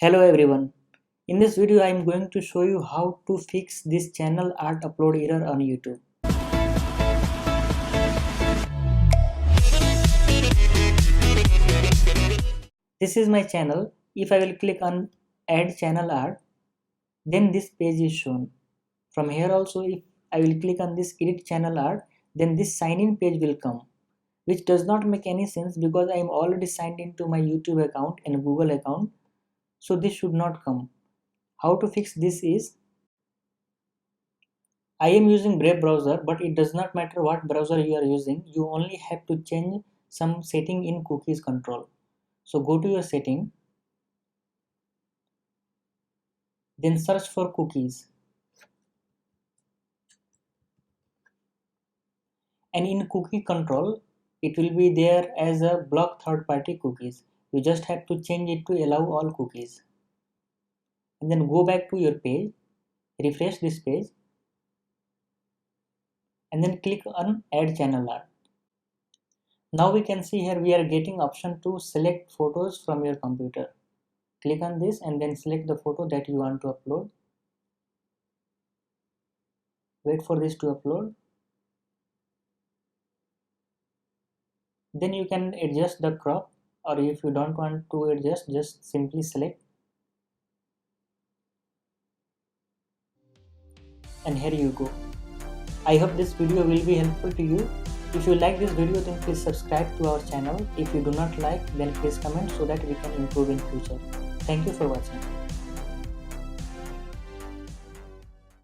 Hello everyone. In this video I am going to show you how to fix this channel art upload error on YouTube. This is my channel. If I will click on add channel art, then this page is shown. From here also, if I will click on this edit channel art, then this sign in page will come, which does not make any sense because I am already signed into my YouTube account and Google account, so this should not come. How to fix this is, I am using Brave browser, but it does not matter what browser you are using. You only have to change some setting in cookies control. So go to your setting, then search for cookies. And in cookie control, it will be there as a block third party cookies. You just have to change it to allow all cookies. And then go back to your page, refresh this page, and then click on add channel art. Now we can see here we are getting option to select photos from your computer. Click on this and then select the photo that you want to upload. Wait for this to upload. Then you can adjust the crop, or if you don't want to adjust, just simply select. And here you go. I hope this video will be helpful to you. If you like this video, then please subscribe to our channel. If you do not like, then please comment so that we can improve in future. Thank you for watching.